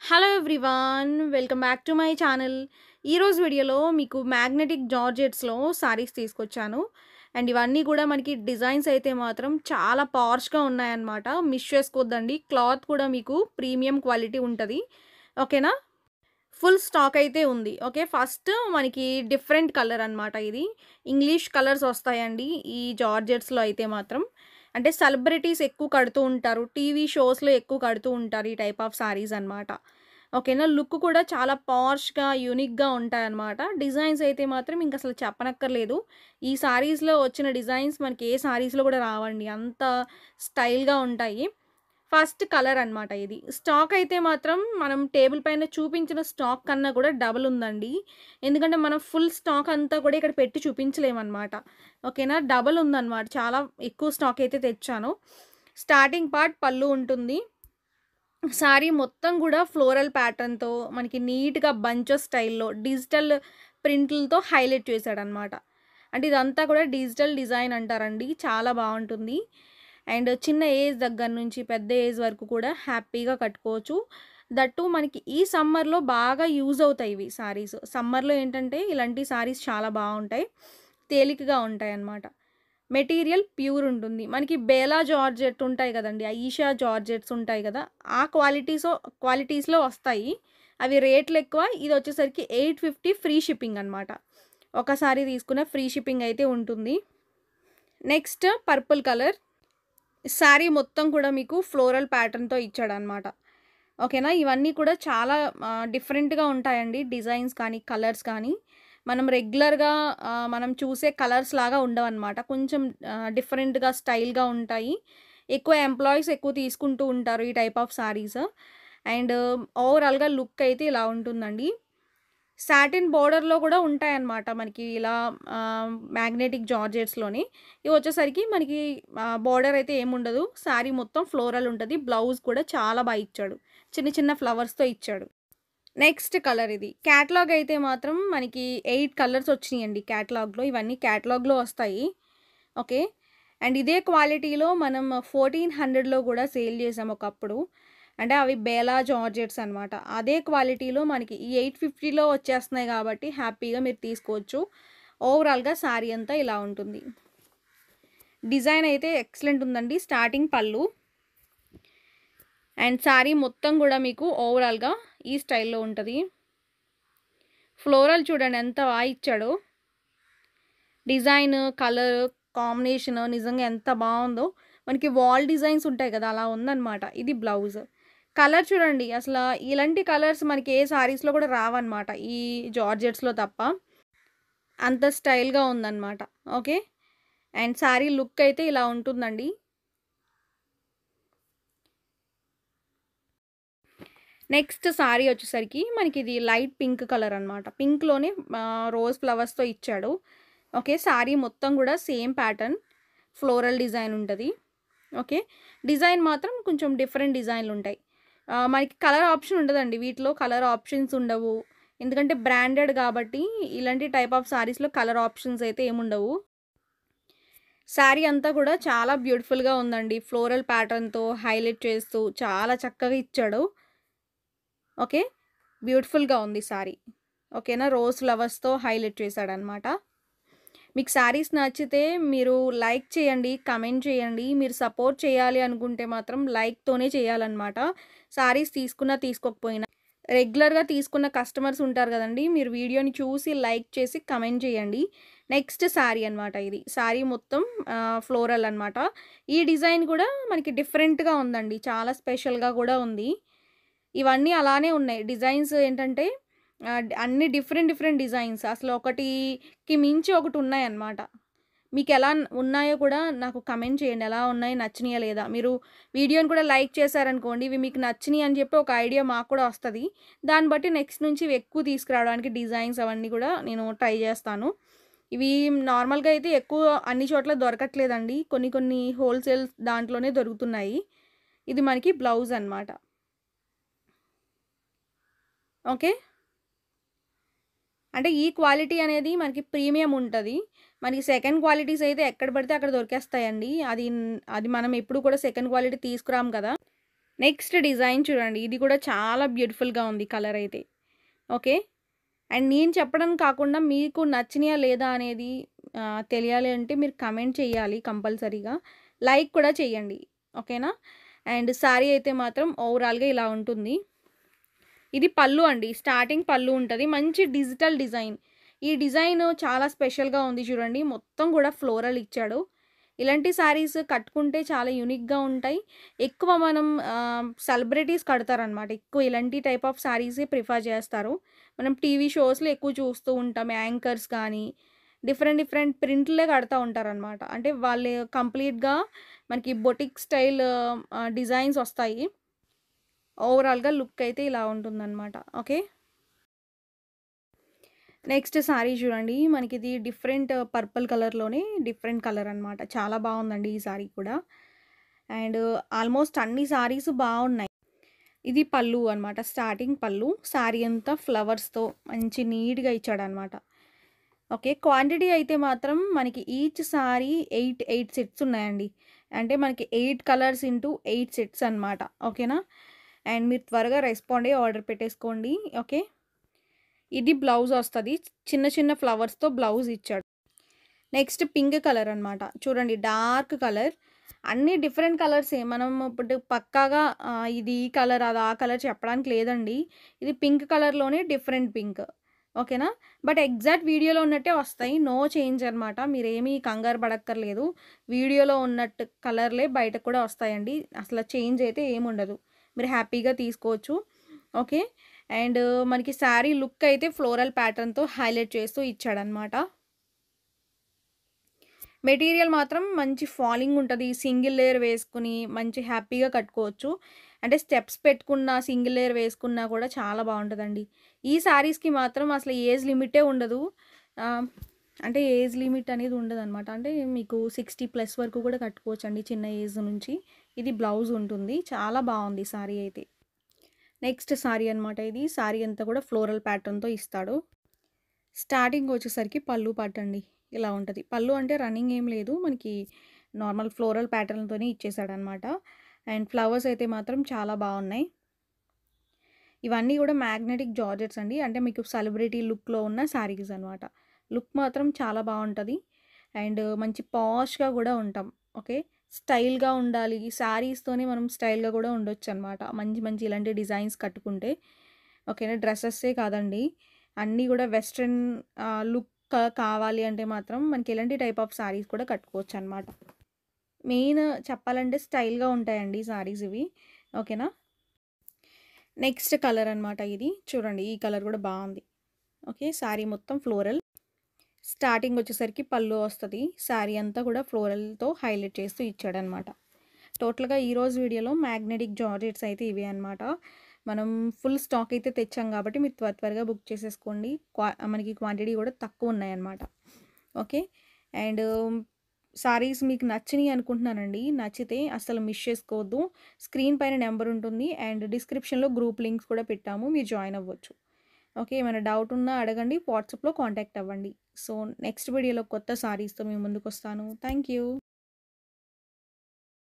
Hello everyone, welcome back to my channel. ఈరోజు వీడియోలో మీకు మ్యాగ్నెటిక్ జార్జెట్స్లో సారీస్ తీసుకొచ్చాను. అండ్ ఇవన్నీ కూడా మనకి డిజైన్స్ అయితే మాత్రం చాలా పార్ష్గా ఉన్నాయన్నమాట. మిస్ చేసుకోవద్దండి. క్లాత్ కూడా మీకు ప్రీమియం క్వాలిటీ ఉంటుంది. ఓకేనా? ఫుల్ స్టాక్ అయితే ఉంది. ఓకే, ఫస్ట్ మనకి డిఫరెంట్ కలర్ అనమాట. ఇది ఇంగ్లీష్ కలర్స్ వస్తాయండి ఈ జార్జెట్స్లో అయితే మాత్రం. అంటే సెలబ్రిటీస్ ఎక్కువ కడుతూ ఉంటారు, టీవీ షోస్లో ఎక్కువ కడుతూ ఉంటారు ఈ టైప్ ఆఫ్ సారీస్ అనమాట. ఓకేనా? లుక్ కూడా చాలా పార్ష్గా యూనిక్గా ఉంటాయన్నమాట. డిజైన్స్ అయితే మాత్రం ఇంక అసలు చెప్పనక్కర్లేదు. ఈ సారీస్లో వచ్చిన డిజైన్స్ మనకి ఏ సారీస్లో కూడా రావండి, అంత స్టైల్గా ఉంటాయి. ఫస్ట్ కలర్ అనమాట. ఇది స్టాక్ అయితే మాత్రం మనం టేబుల్ పైన చూపించిన స్టాక్ కన్నా కూడా డబుల్ ఉందండి. ఎందుకంటే మనం ఫుల్ స్టాక్ అంతా కూడా ఇక్కడ పెట్టి చూపించలేమన్నమాట. ఓకేనా? డబుల్ ఉందన్నమాట. చాలా ఎక్కువ స్టాక్ అయితే తెచ్చాను. స్టార్టింగ్ పార్ట్ పళ్ళు ఉంటుంది. సారీ మొత్తం కూడా ఫ్లోరల్ ప్యాటర్న్తో మనకి నీట్గా బంచెస్ స్టైల్లో డిజిటల్ ప్రింట్లతో హైలైట్ చేశాడనమాట. అంటే ఇదంతా కూడా డిజిటల్ డిజైన్ అంటారండి. చాలా బాగుంటుంది. అండ్ చిన్న ఏజ్ దగ్గర నుంచి పెద్ద ఏజ్ వరకు కూడా హ్యాపీగా కట్టుకోవచ్చు. దట్టు మనకి ఈ సమ్మర్లో బాగా యూజ్ అవుతాయి ఇవి సారీస్. సమ్మర్లో ఏంటంటే ఇలాంటి సారీస్ చాలా బాగుంటాయి, తేలికగా ఉంటాయి అన్నమాట. మెటీరియల్ ప్యూర్ ఉంటుంది. మనకి బేలా జార్జెట్ ఉంటాయి కదండి, ఈషా జార్జెట్స్ ఉంటాయి కదా, ఆ క్వాలిటీస్లో వస్తాయి. అవి రేట్లు ఎక్కువ. ఇది వచ్చేసరికి 850 ఫ్రీ షిప్పింగ్ అనమాట. ఒకసారి తీసుకున్న ఫ్రీ షిప్పింగ్ అయితే ఉంటుంది. Next purple colour. శారీ మొత్తం కూడా మీకు ఫ్లోరల్ ప్యాటర్న్తో ఇచ్చాడనమాట. ఓకేనా? ఇవన్నీ కూడా చాలా డిఫరెంట్గా ఉంటాయండి. డిజైన్స్ కానీ కలర్స్ కానీ మనం రెగ్యులర్గా మనం చూసే కలర్స్ లాగా ఉండవన్నమాట. కొంచెం డిఫరెంట్గా స్టైల్గా ఉంటాయి. ఎక్కువ ఎంప్లాయీస్ ఎక్కువ తీసుకుంటూ ఉంటారు ఈ టైప్ ఆఫ్ సారీస్. అండ్ ఓవరాల్గా లుక్ అయితే ఇలా ఉంటుందండి. సాటిన్ బోర్డర్లో కూడా ఉంటాయన్నమాట మనకి ఇలా మ్యాగ్నెటిక్ జార్జెట్స్లోని. ఇవి వచ్చేసరికి మనకి బోర్డర్ అయితే ఏముండదు. శారీ మొత్తం ఫ్లోరల్ ఉంటుంది. బ్లౌజ్ కూడా చాలా బాగా ఇచ్చాడు, చిన్న చిన్న ఫ్లవర్స్తో ఇచ్చాడు. Next colour. ఇది క్యాటలాగ్ అయితే మాత్రం మనకి 8 కలర్స్ వచ్చినాయండి క్యాటలాగ్లో. ఇవన్నీ క్యాటలాగ్లో వస్తాయి. ఓకే. అండ్ ఇదే క్వాలిటీలో మనం 1400లో కూడా సేల్ చేసాం ఒకప్పుడు. అంటే అవి బేలా జార్జెట్స్ అనమాట. అదే క్వాలిటీలో మనకి ఈ 850లో వచ్చేస్తున్నాయి కాబట్టి హ్యాపీగా మీరు తీసుకోవచ్చు. ఓవరాల్గా శారీ అంతా ఇలా ఉంటుంది. డిజైన్ అయితే ఎక్సలెంట్ ఉందండి. స్టార్టింగ్ పళ్ళు అండ్ శారీ మొత్తం కూడా మీకు ఓవరాల్గా ఈ స్టైల్లో ఉంటుంది. ఫ్లోరల్ చూడండి ఎంత బాగా ఇచ్చాడో. డిజైన్, కలర్ కాంబినేషన్ నిజంగా ఎంత బాగుందో. మనకి వాల్ డిజైన్స్ ఉంటాయి కదా, అలా ఉందన్నమాట. ఇది బ్లౌజ్. కలర్ చూడండి, అసలు ఇలాంటి కలర్స్ మనకి ఏ సారీస్లో కూడా రావన్నమాట, ఈ జార్జెట్స్లో తప్ప. అంత స్టైల్గా ఉందన్నమాట. ఓకే. అండ్ శారీ లుక్ అయితే ఇలా ఉంటుందండి. నెక్స్ట్ సారీ వచ్చేసరికి మనకి ఇది లైట్ పింక్ కలర్ అనమాట. పింక్లోనే రోజ్ ఫ్లవర్స్తో ఇచ్చాడు. ఓకే. సారీ మొత్తం కూడా సేమ్ ప్యాటర్న్ ఫ్లోరల్ డిజైన్ ఉంటుంది. ఓకే. డిజైన్ మాత్రం కొంచెం డిఫరెంట్ డిజైన్లు ఉంటాయి. మనకి కలర్ ఆప్షన్ ఉండదండి వీటిలో. కలర్ ఆప్షన్స్ ఉండవు, ఎందుకంటే బ్రాండెడ్ కాబట్టి. ఇలాంటి టైప్ ఆఫ్ సారీస్లో కలర్ ఆప్షన్స్ అయితే ఏముండవు. శారీ అంతా కూడా చాలా బ్యూటిఫుల్గా ఉందండి. ఫ్లోరల్ ప్యాటర్న్తో హైలైట్ చేస్తూ చాలా చక్కగా ఇచ్చాడు. ఓకే. బ్యూటిఫుల్గా ఉంది శారీ. ఓకేనా? రోజ్ ఫ్లవర్స్తో హైలైట్ చేశాడనమాట. మీకు శారీస్ నచ్చితే మీరు లైక్ చేయండి, కమెంట్ చేయండి. మీరు సపోర్ట్ చేయాలి అనుకుంటే మాత్రం లైక్తోనే చేయాలన్నమాట. శారీస్ తీసుకున్నా తీసుకోకపోయినా రెగ్యులర్గా తీసుకున్న కస్టమర్స్ ఉంటారు కదండి, మీరు వీడియోని చూసి లైక్ చేసి కమెంట్ చేయండి. నెక్స్ట్ శారీ అనమాట. ఇది శారీ మొత్తం ఫ్లోరల్ అనమాట. ఈ డిజైన్ కూడా మనకి డిఫరెంట్గా ఉందండి, చాలా స్పెషల్గా కూడా ఉంది. ఇవన్నీ అలానే ఉన్నాయి. డిజైన్స్ ఏంటంటే అన్ని డిఫరెంట్ డిఫరెంట్ డిజైన్స్, అసలు ఒకటికి మించి ఒకటి ఉన్నాయన్నమాట. మీకు ఎలా ఉన్నాయో కూడా నాకు కమెంట్ చేయండి. ఎలా ఉన్నాయి, నచ్చినాయా లేదా. మీరు వీడియోని కూడా లైక్ చేశారనుకోండి, ఇవి మీకు నచ్చినాయి అని చెప్పి ఒక ఐడియా మాకు కూడా వస్తుంది. దాన్ని బట్టి నెక్స్ట్ నుంచి ఇవి ఎక్కువ తీసుకురావడానికి డిజైన్స్ అవన్నీ కూడా నేను ట్రై చేస్తాను. ఇవి నార్మల్గా అయితే ఎక్కువ అన్ని చోట్ల దొరకట్లేదండి, కొన్ని కొన్ని హోల్సేల్ దాంట్లోనే దొరుకుతున్నాయి. ఇది మనకి బ్లౌజ్ అనమాట. ఓకే. అంటే ఈ క్వాలిటీ అనేది మనకి ప్రీమియం ఉంటుంది. మనకి సెకండ్ క్వాలిటీస్ అయితే ఎక్కడ పడితే అక్కడ దొరికేస్తాయండి. అది మనం ఎప్పుడు కూడా సెకండ్ క్వాలిటీ తీసుకురాము కదా. నెక్స్ట్ డిజైన్ చూడండి. ఇది కూడా చాలా బ్యూటిఫుల్‌గా ఉంది కలర్ అయితే. ఓకే. అండ్ నేను చెప్పడం కాకుండా మీకు నచ్చినాయా లేదా అనేది తెలియాలి అంటే మీరు కమెంట్ చేయాలి కంపల్సరీగా. లైక్ కూడా చేయండి. ఓకేనా? అండ్ శారీ అయితే మాత్రం ఓవరాల్‌గా ఇలా ఉంటుంది. ఇది పళ్ళు అండి. స్టార్టింగ్ పళ్ళు ఉంటది. మంచి డిజిటల్ డిజైన్. ఈ డిజైన్ చాలా స్పెషల్‌గా ఉంది చూడండి. మొత్తం కూడా ఫ్లోరల్ ఇచ్చాడు. ఇలాంటి శారీస్ కట్టుకుంటే చాలా యూనిక్‌గా ఉంటాయి. ఎక్కువ మనం సెలబ్రిటీస్ కడతారనమాట. ఎక్కువ ఇలాంటి టైప్ ఆఫ్ శారీసే ప్రిఫర్ చేస్తారు. మనం టీవీ షోస్‌లో ఎక్కువ చూస్తూ ఉంటాం. యాంకర్స్ కానీ, డిఫరెంట్ డిఫరెంట్ ప్రింట్‌లే కడతా ఉంటారనమాట. అంటే వాళ్ళు కంప్లీట్‌గా మనకి బొటిక్ స్టైల్ డిజైన్స్ వస్తాయి. ఓవరాల్‌గా లుక్ అయితే ఇలా ఉంటుందనమాట. ఓకే. నెక్స్ట్ శారీ చూడండి. మనకిది డిఫరెంట్ పర్పుల్ కలర్‌లోనే డిఫరెంట్ కలర్ అనమాట. చాలా బావుందండి ఈ శారీ కూడా. అండ్ ఆల్మోస్ట్ అన్ని శారీస్ బావున్నాయి. ఇది పళ్ళు అనమాట. స్టార్టింగ్ పళ్ళు. శారీ అంతా ఫ్లవర్స్‌తో మంచి నీట్‌గా ఇచ్చాడనమాట. ఓకే. క్వాంటిటీ అయితే మాత్రం మనకి ఈచ్ శారీ 8 సెట్స్ ఉన్నాయండి. అంటే మనకి 8 కలర్స్ ఇంటూ 8 సెట్స్ అనమాట. ఓకేనా? అండ్ మీరు త్వరగా రెస్పాండ్ అయ్యి ఆర్డర్ పెట్టేసుకోండి. ఓకే. ఇది బ్లౌజ్ వస్తది. చిన్న చిన్న ఫ్లవర్స్‌తో బ్లౌజ్ ఇచ్చాడు. నెక్స్ట్ పింక్ కలర్ అనమాట. చూడండి డార్క్ కలర్. అన్నీ డిఫరెంట్ కలర్సే. మనం ఇప్పుడు పక్కాగా ఇది ఈ కలర్, అది ఆ కలర్ చెప్పడానికి లేదండి. ఇది పింక్ కలర్‌లోనే డిఫరెంట్ పింక్. ఓకేనా? బట్ ఎగ్జాక్ట్ వీడియోలో ఉన్నట్టే వస్తాయి. నో చేంజ్ అనమాట. మీరేమీ కంగారు పడక్కర్లేదు. వీడియోలో ఉన్నట్టు కలర్‌లే బయటకు కూడా వస్తాయండి. అసలు చేంజ్ అయితే ఏముండదు. మీరు హ్యాపీగా తీసుకోవచ్చు. ఓకే. అండ్ మనకి శారీ లుక్ అయితే ఫ్లోరల్ ప్యాటర్న్‌తో హైలైట్ చేస్తూ ఇచ్చాడనమాట. మెటీరియల్ మాత్రం మంచి ఫాలింగ్ ఉంటది. సింగిల్ లేయర్ వేసుకొని మంచి హ్యాపీగా కట్టుకోవచ్చు. అంటే స్టెప్స్ పెట్టుకున్న, సింగిల్ లేయర్ వేసుకున్నా కూడా చాలా బావుంటదండి. ఈ శారీస్‌కి మాత్రం అసలు ఏజ్ లిమిటే ఉండదు. ఆహ్, అంటే ఏజ్ లిమిట్ అనేది ఉండదనమాట. అంటే మీకు 60+ వరకు కూడా కట్టుకోవచ్చండి చిన్న ఏజ్ నుంచి. ఇది బ్లౌజ్ ఉంటుంది. చాలా బావుంది శారీ అయితే. నెక్స్ట్ శారీ అనమాట ఇది. శారీ అంతా కూడా ఫ్లోరల్ ప్యాటర్న్‌తో ఇస్తాడు. స్టార్టింగ్ వచ్చేసరికి పళ్ళు పాటండి. ఇలా ఉంటది. పళ్ళు అంటే రన్నింగ్ ఏం లేదు. మనకి నార్మల్ ఫ్లోరల్ ప్యాటర్న్‌తోనే ఇచ్చేసాడనమాట. అండ్ ఫ్లవర్స్ అయితే మాత్రం చాలా బావున్నాయి. ఇవన్నీ గూడా మ్యాగ్నెటిక్ జార్జెట్స్ అండి. అంటే మీకు సెలబ్రిటీ లుక్‌లో ఉన్న శారీస్ అనమాట. లుక్ మాత్రం చాలా బావుంటది. అండ్ మంచి పాష్‌గా గూడా ఉంటాం. ఓకే. స్టైల్‌గా ఉండాలి. శారీస్‌తోనే మనం స్టైల్‌గా గూడా ఉండొచ్చనమాట. మంచి మంచి ఇలాంటి డిజైన్స్ కట్టుకుంటే. ఓకేనా. డ్రెసెస్సే కాదండి. అన్నీ గూడా వెస్ట్రన్ లుక్ కావాలి అంటే మాత్రం మనకి ఇలాంటి టైప్ ఆఫ్ శారీస్ కూడా కట్టుకోవచ్చనమాట. మెయిన్ చెప్పాలంటే స్టైల్‌గా ఉంటాయండి శారీస్ ఇవి. ఓకేనా. నెక్స్ట్ కలర్ అనమాట ఇది. చూడండి ఈ కలర్ గూడా బావుంది. ఓకే. శారీ మొత్తం ఫ్లోరల్. స్టార్టింగ్ వచ్చేసరికి పళ్ళు వస్తది. శారీ అంతా కూడా ఫ్లోరల్‌తో హైలైట్ చేస్తూ ఇచ్చాడనమాట. టోటల్‌గా ఈరోజు వీడియోలో మ్యాగ్నెటిక్ జార్జెట్స్ అయితే ఇవే అనమాట. మనం ఫుల్ స్టాక్ అయితే తెచ్చాం కాబట్టి మీరు త్వరగా బుక్ చేసేసుకోండి. మనకి క్వాంటిటీ కూడా తక్కువ ఉన్నాయన్నమాట. ఓకే. అండ్ సారీస్ మీకు నచ్చినాయి అనుకుంటున్నానండి. నచ్చితే అస్సలు మిస్ చేసుకోవద్దు. స్క్రీన్ పైన నెంబర్ ఉంటుంది. అండ్ డిస్క్రిప్షన్‌లో గ్రూప్ లింక్స్ కూడా పెట్టాము. మీరు జాయిన్ అవ్వచ్చు. ఓకే. ఏమైనా డౌట్ ఉన్నా అడగండి. వాట్సాప్‌లో కాంటాక్ట్ అవ్వండి. సో, నెక్స్ట్ వీడియోలో కొత్త సారీస్‌తో మీ ముందుకొస్తాను. Thank you.